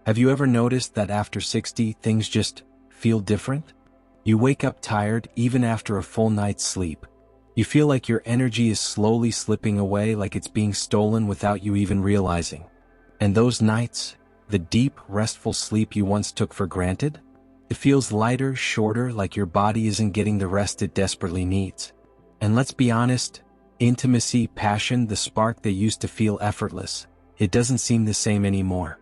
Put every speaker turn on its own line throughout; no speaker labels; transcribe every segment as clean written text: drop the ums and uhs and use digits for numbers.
Have you ever noticed that after 60, things just feel different? You wake up tired even after a full night's sleep. You feel like your energy is slowly slipping away, like it's being stolen without you even realizing. And those nights, the deep, restful sleep you once took for granted? It feels lighter, shorter, like your body isn't getting the rest it desperately needs. And let's be honest, intimacy, passion, the spark that used to feel effortless, it doesn't seem the same anymore.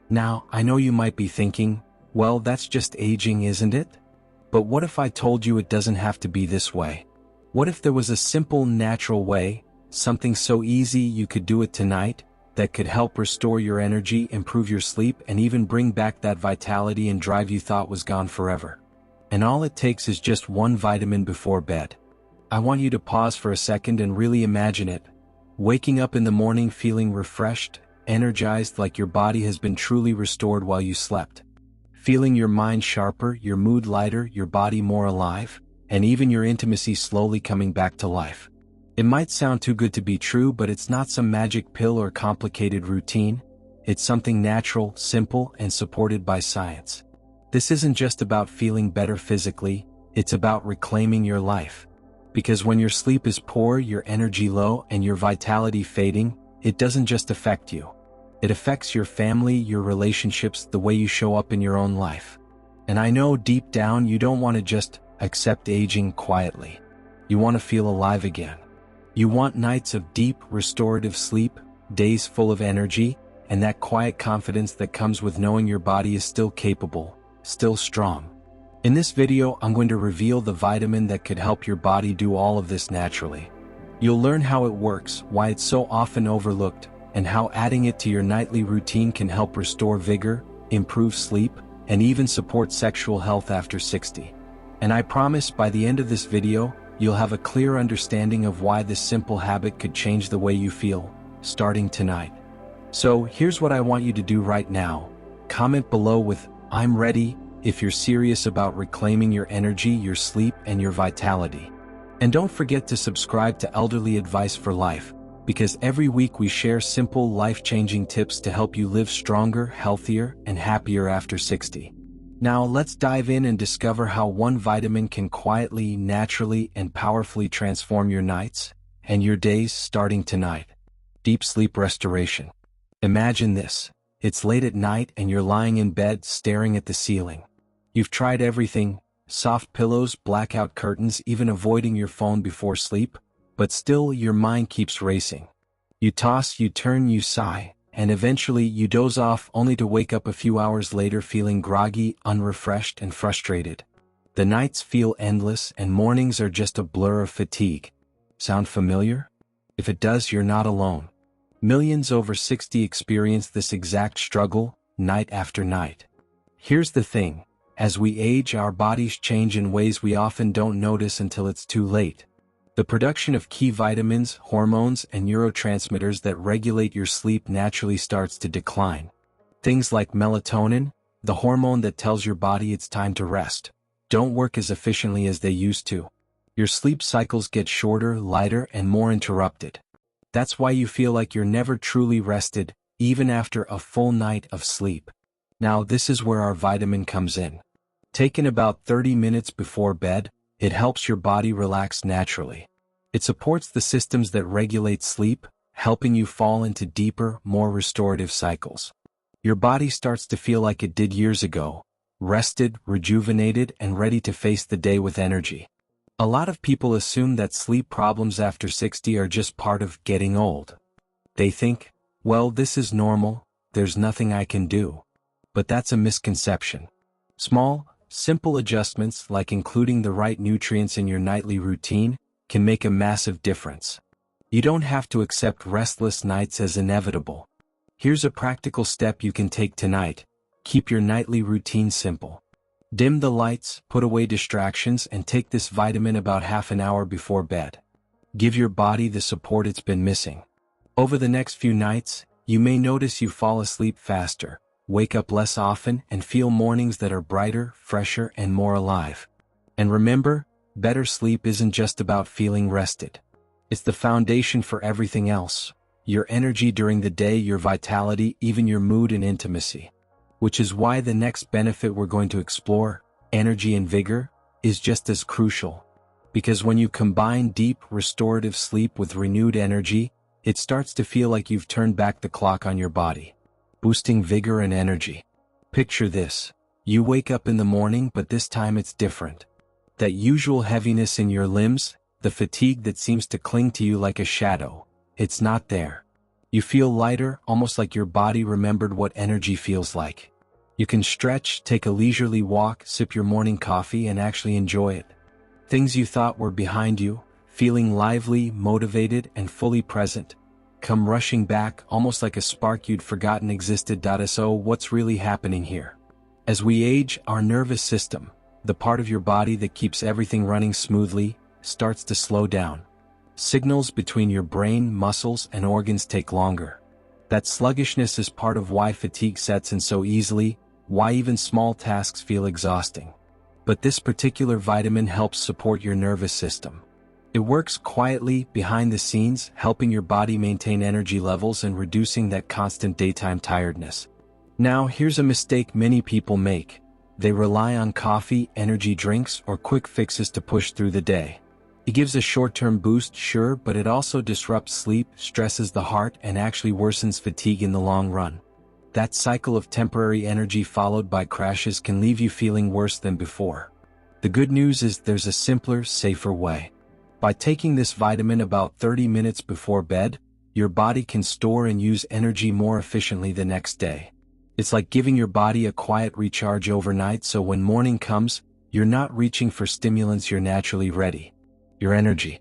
Now, I know you might be thinking, well, that's just aging, isn't it? But what if I told you it doesn't have to be this way? What if there was a simple, natural way, something so easy you could do it tonight, that could help restore your energy, improve your sleep, and even bring back that vitality and drive you thought was gone forever? And all it takes is just one vitamin before bed. I want you to pause for a second and really imagine it. Waking up in the morning feeling refreshed, energized, like your body has been truly restored while you slept. Feeling your mind sharper, your mood lighter, your body more alive, and even your intimacy slowly coming back to life. It might sound too good to be true, but it's not some magic pill or complicated routine. It's something natural, simple, and supported by science. This isn't just about feeling better physically, it's about reclaiming your life. Because when your sleep is poor, your energy low, and your vitality fading, it doesn't just affect you. It affects your family, your relationships, the way you show up in your own life. And I know deep down you don't want to just accept aging quietly. You want to feel alive again. You want nights of deep, restorative sleep, days full of energy, and that quiet confidence that comes with knowing your body is still capable, still strong. In this video, I'm going to reveal the vitamin that could help your body do all of this naturally. You'll learn how it works, why it's so often overlooked, and how adding it to your nightly routine can help restore vigor, improve sleep, and even support sexual health after 60. And I promise by the end of this video, you'll have a clear understanding of why this simple habit could change the way you feel, starting tonight. So here's what I want you to do right now. Comment below with "I'm ready" if you're serious about reclaiming your energy, your sleep, and your vitality. And don't forget to subscribe to Elderly Advice for Life, because every week we share simple, life-changing tips to help you live stronger, healthier, and happier after 60. Now let's dive in and discover how one vitamin can quietly, naturally, and powerfully transform your nights and your days starting tonight. Deep sleep restoration. Imagine this. It's late at night and you're lying in bed staring at the ceiling. You've tried everything, soft pillows, blackout curtains, even avoiding your phone before sleep, but still your mind keeps racing. You toss, you turn, you sigh, and eventually you doze off only to wake up a few hours later feeling groggy, unrefreshed, and frustrated. The nights feel endless and mornings are just a blur of fatigue. Sound familiar? If it does, you're not alone. Millions over 60 experience this exact struggle, night after night. Here's the thing. As we age, our bodies change in ways we often don't notice until it's too late. The production of key vitamins, hormones, and neurotransmitters that regulate your sleep naturally starts to decline. Things like melatonin, the hormone that tells your body it's time to rest, don't work as efficiently as they used to. Your sleep cycles get shorter, lighter, and more interrupted. That's why you feel like you're never truly rested, even after a full night of sleep. Now, this is where our vitamin comes in. Taken about 30 minutes before bed, it helps your body relax naturally. It supports the systems that regulate sleep, helping you fall into deeper, more restorative cycles. Your body starts to feel like it did years ago, rested, rejuvenated, and ready to face the day with energy. A lot of people assume that sleep problems after 60 are just part of getting old. They think, well, this is normal, there's nothing I can do. But that's a misconception. Small, simple adjustments like including the right nutrients in your nightly routine can make a massive difference. You don't have to accept restless nights as inevitable. Here's a practical step you can take tonight. Keep your nightly routine simple. Dim the lights, put away distractions, and take this vitamin about half an hour before bed. Give your body the support it's been missing. Over the next few nights, you may notice you fall asleep faster, wake up less often, and feel mornings that are brighter, fresher, and more alive. And remember, better sleep isn't just about feeling rested. It's the foundation for everything else. Your energy during the day, your vitality, even your mood and intimacy. which is why the next benefit we're going to explore, energy and vigor, is just as crucial. Because when you combine deep, restorative sleep with renewed energy, it starts to feel like you've turned back the clock on your body, boosting vigor and energy. Picture this. You wake up in the morning, but this time it's different. That usual heaviness in your limbs, the fatigue that seems to cling to you like a shadow, it's not there. You feel lighter, almost like your body remembered what energy feels like. You can stretch, take a leisurely walk, sip your morning coffee, and actually enjoy it. Things you thought were behind you, feeling lively, motivated, and fully present, come rushing back, almost like a spark you'd forgotten existed. So what's really happening here? As we age, our nervous system, the part of your body that keeps everything running smoothly, starts to slow down. Signals between your brain, muscles, and organs take longer. That sluggishness is part of why fatigue sets in so easily, why even small tasks feel exhausting. But this particular vitamin helps support your nervous system. It works quietly, behind the scenes, helping your body maintain energy levels and reducing that constant daytime tiredness. Now, here's a mistake many people make. They rely on coffee, energy drinks, or quick fixes to push through the day. It gives a short-term boost, sure, but it also disrupts sleep, stresses the heart, and actually worsens fatigue in the long run. That cycle of temporary energy followed by crashes can leave you feeling worse than before. The good news is there's a simpler, safer way. By taking this vitamin about 30 minutes before bed, your body can store and use energy more efficiently the next day. It's like giving your body a quiet recharge overnight, so when morning comes, you're not reaching for stimulants, you're naturally ready. Your energy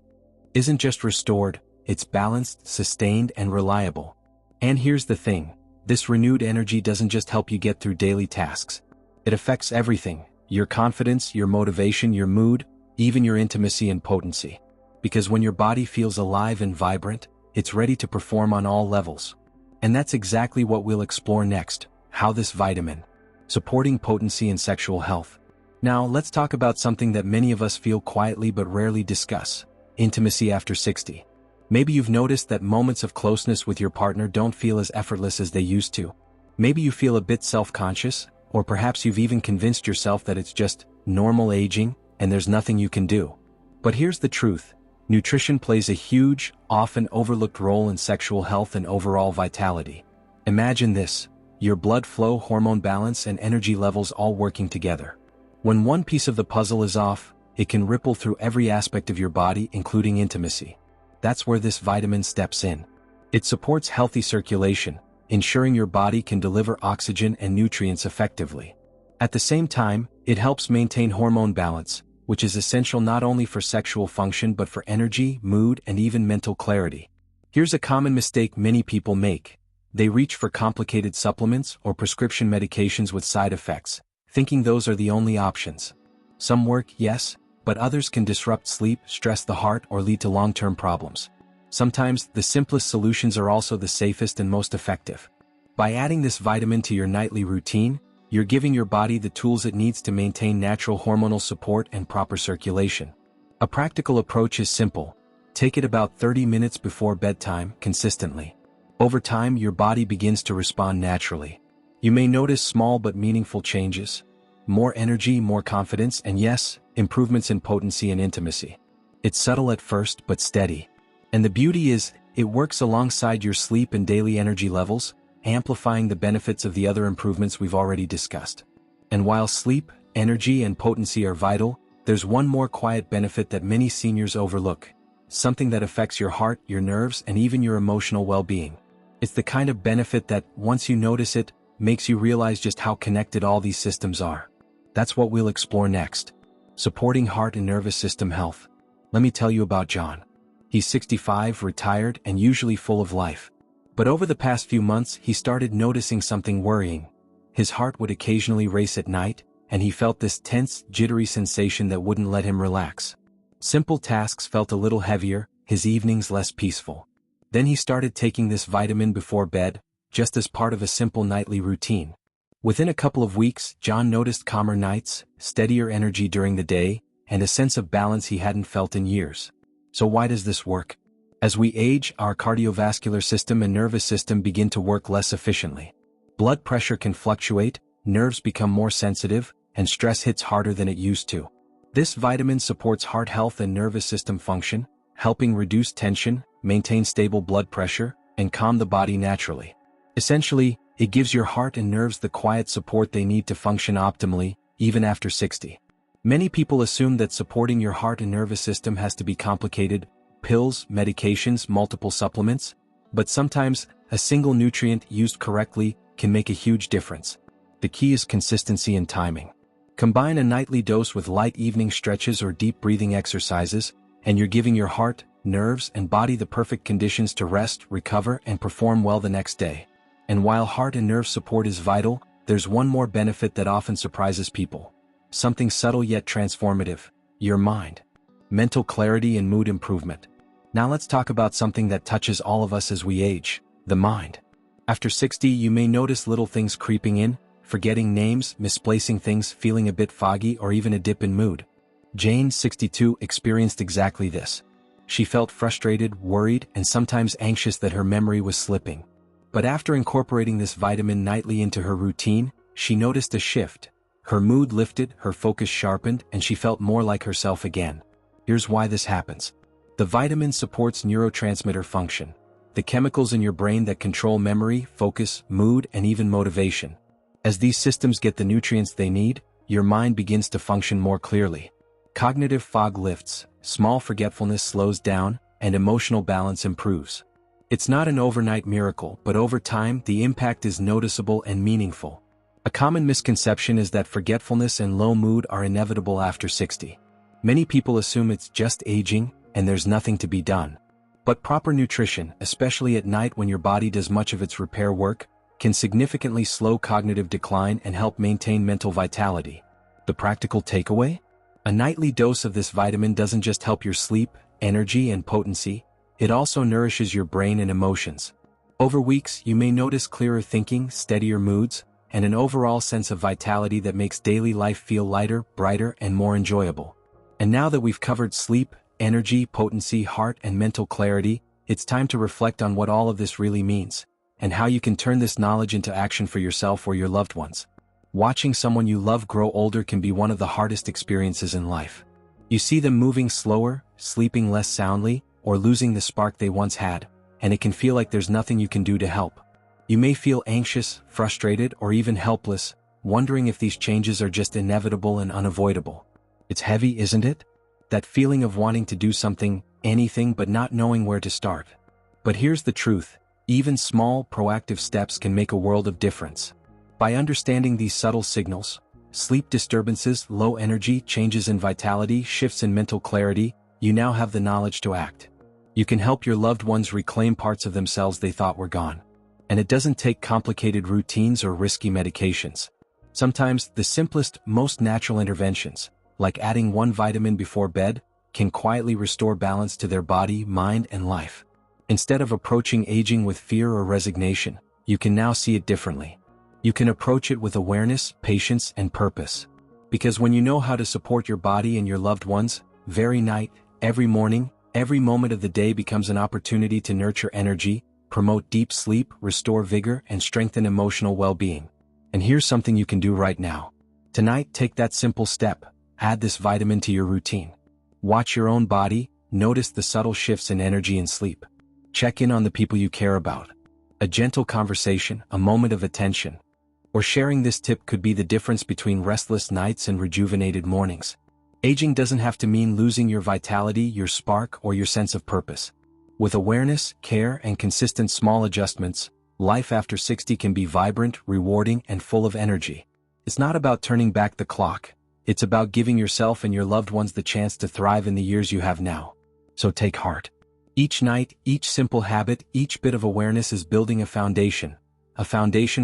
isn't just restored, it's balanced, sustained, and reliable. And here's the thing. This renewed energy doesn't just help you get through daily tasks. It affects everything: your confidence, your motivation, your mood, even your intimacy and potency. Because when your body feels alive and vibrant, it's ready to perform on all levels. And that's exactly what we'll explore next: how this vitamin, supporting potency and sexual health. Now, let's talk about something that many of us feel quietly but rarely discuss: intimacy after 60. Maybe you've noticed that moments of closeness with your partner don't feel as effortless as they used to. Maybe you feel a bit self-conscious, or perhaps you've even convinced yourself that it's just normal aging, and there's nothing you can do. But here's the truth. Nutrition plays a huge, often overlooked role in sexual health and overall vitality. Imagine this: your blood flow, hormone balance, and energy levels all working together. When one piece of the puzzle is off, it can ripple through every aspect of your body, including intimacy. That's where this vitamin steps in. It supports healthy circulation, ensuring your body can deliver oxygen and nutrients effectively. At the same time, it helps maintain hormone balance, which is essential not only for sexual function but for energy, mood, and even mental clarity. Here's a common mistake many people make. They reach for complicated supplements or prescription medications with side effects, thinking those are the only options. Some work, yes, but others can disrupt sleep, stress the heart, or lead to long-term problems. Sometimes, the simplest solutions are also the safest and most effective. By adding this vitamin to your nightly routine, you're giving your body the tools it needs to maintain natural hormonal support and proper circulation. A practical approach is simple. Take it about 30 minutes before bedtime, consistently. Over time, your body begins to respond naturally. You may notice small but meaningful changes: more energy, more confidence, and yes, improvements in potency and intimacy. It's subtle at first, but steady. And the beauty is, it works alongside your sleep and daily energy levels, amplifying the benefits of the other improvements we've already discussed. And while sleep, energy, and potency are vital, there's one more quiet benefit that many seniors overlook. Something that affects your heart, your nerves, and even your emotional well-being. It's the kind of benefit that, once you notice it, makes you realize just how connected all these systems are. That's what we'll explore next. Supporting heart and nervous system health. Let me tell you about John. He's 65, retired, and usually full of life. But over the past few months, he started noticing something worrying. His heart would occasionally race at night, and he felt this tense, jittery sensation that wouldn't let him relax. Simple tasks felt a little heavier, his evenings less peaceful. Then he started taking this vitamin before bed, just as part of a simple nightly routine. Within a couple of weeks, John noticed calmer nights, steadier energy during the day, and a sense of balance he hadn't felt in years. So why does this work? As we age, our cardiovascular system and nervous system begin to work less efficiently. Blood pressure can fluctuate, nerves become more sensitive, and stress hits harder than it used to. This vitamin supports heart health and nervous system function, helping reduce tension, maintain stable blood pressure, and calm the body naturally. Essentially, it gives your heart and nerves the quiet support they need to function optimally, even after 60. Many people assume that supporting your heart and nervous system has to be complicated: pills, medications, multiple supplements. But sometimes, a single nutrient used correctly can make a huge difference. The key is consistency and timing. Combine a nightly dose with light evening stretches or deep breathing exercises, and you're giving your heart, nerves, and body the perfect conditions to rest, recover, and perform well the next day. And while heart and nerve support is vital, there's one more benefit that often surprises people. Something subtle yet transformative: your mind. Mental clarity and mood improvement. Now let's talk about something that touches all of us as we age: the mind. After 60, you may notice little things creeping in: forgetting names, misplacing things, feeling a bit foggy, or even a dip in mood. Jane, 62, experienced exactly this. She felt frustrated, worried, and sometimes anxious that her memory was slipping. But after incorporating this vitamin nightly into her routine, she noticed a shift. Her mood lifted, her focus sharpened, and she felt more like herself again. Here's why this happens. The vitamin supports neurotransmitter function, the chemicals in your brain that control memory, focus, mood, and even motivation. As these systems get the nutrients they need, your mind begins to function more clearly. Cognitive fog lifts, small forgetfulness slows down, and emotional balance improves. It's not an overnight miracle, but over time, the impact is noticeable and meaningful. A common misconception is that forgetfulness and low mood are inevitable after 60. Many people assume it's just aging, and there's nothing to be done. But proper nutrition, especially at night when your body does much of its repair work, can significantly slow cognitive decline and help maintain mental vitality. The practical takeaway? A nightly dose of this vitamin doesn't just help your sleep, energy, and potency, it also nourishes your brain and emotions. Over weeks, you may notice clearer thinking, steadier moods, and an overall sense of vitality that makes daily life feel lighter, brighter, and more enjoyable. And now that we've covered sleep, energy, potency, heart, and mental clarity, it's time to reflect on what all of this really means, and how you can turn this knowledge into action for yourself or your loved ones. Watching someone you love grow older can be one of the hardest experiences in life. You see them moving slower, sleeping less soundly, or losing the spark they once had, and it can feel like there's nothing you can do to help. You may feel anxious, frustrated, or even helpless, wondering if these changes are just inevitable and unavoidable. It's heavy, isn't it? That feeling of wanting to do something, anything, but not knowing where to start. But here's the truth: even small, proactive steps can make a world of difference. By understanding these subtle signals, sleep disturbances, low energy, changes in vitality, shifts in mental clarity, you now have the knowledge to act. You can help your loved ones reclaim parts of themselves they thought were gone. And it doesn't take complicated routines or risky medications. Sometimes, the simplest, most natural interventions, like adding one vitamin before bed, can quietly restore balance to their body, mind, and life. Instead of approaching aging with fear or resignation, you can now see it differently. You can approach it with awareness, patience, and purpose. Because when you know how to support your body and your loved ones, every night, every morning, every moment of the day becomes an opportunity to nurture energy, promote deep sleep, restore vigor, and strengthen emotional well-being. And here's something you can do right now. Tonight, take that simple step. Add this vitamin to your routine. Watch your own body, notice the subtle shifts in energy and sleep. Check in on the people you care about. A gentle conversation, a moment of attention, or sharing this tip could be the difference between restless nights and rejuvenated mornings. Aging doesn't have to mean losing your vitality, your spark, or your sense of purpose. With awareness, care, and consistent small adjustments, life after 60 can be vibrant, rewarding, and full of energy. It's not about turning back the clock. It's about giving yourself and your loved ones the chance to thrive in the years you have now. So take heart. Each night, each simple habit, each bit of awareness is building a foundation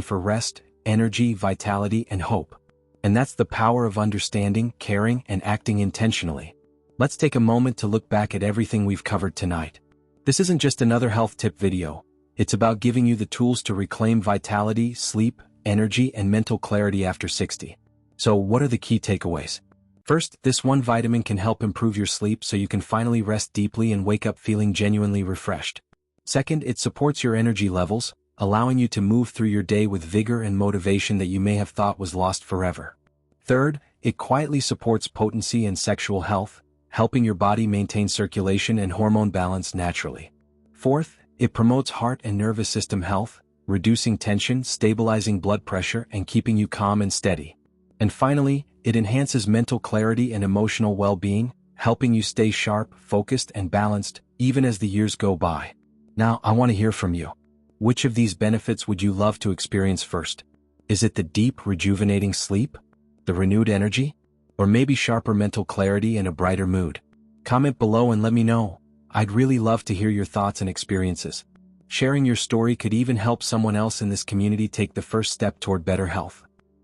for rest, energy, vitality, and hope. And that's the power of understanding, caring, and acting intentionally. Let's take a moment to look back at everything we've covered tonight. This isn't just another health tip video. It's about giving you the tools to reclaim vitality, sleep, energy, and mental clarity after 60. So what are the key takeaways? First, this one vitamin can help improve your sleep so you can finally rest deeply and wake up feeling genuinely refreshed. Second, it supports your energy levels, allowing you to move through your day with vigor and motivation that you may have thought was lost forever. Third, it quietly supports potency and sexual health, helping your body maintain circulation and hormone balance naturally. Fourth, it promotes heart and nervous system health, reducing tension, stabilizing blood pressure, and keeping you calm and steady. And finally, it enhances mental clarity and emotional well-being, helping you stay sharp, focused, and balanced, even as the years go by. Now, I want to hear from you. Which of these benefits would you love to experience first? Is it the deep, rejuvenating sleep? The renewed energy? Or maybe sharper mental clarity and a brighter mood? Comment below and let me know. I'd really love to hear your thoughts and experiences. Sharing your story could even help someone else in this community take the first step toward better health.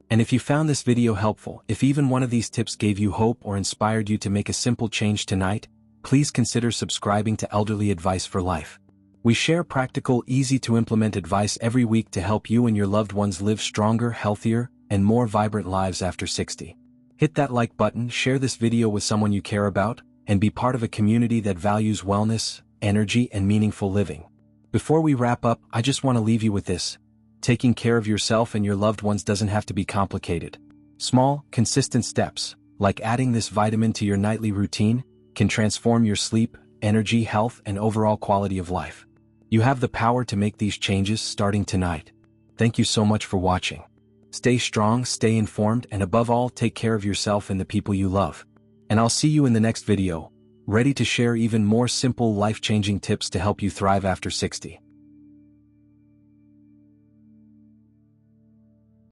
And if you found this video helpful, if even one of these tips gave you hope or inspired you to make a simple change tonight, please consider subscribing to Elderly Advice for Life. We share practical, easy-to-implement advice every week to help you and your loved ones live stronger, healthier, and more vibrant lives after 60. Hit that like button, share this video with someone you care about, and be part of a community that values wellness, energy, and meaningful living. Before we wrap up, I just want to leave you with this. Taking care of yourself and your loved ones doesn't have to be complicated. Small, consistent steps, like adding this vitamin to your nightly routine, can transform your sleep, energy, health, and overall quality of life. You have the power to make these changes starting tonight. Thank you so much for watching. Stay strong, stay informed, and above all, take care of yourself and the people you love. And I'll see you in the next video, ready to share even more simple, life-changing tips to help you thrive after 60.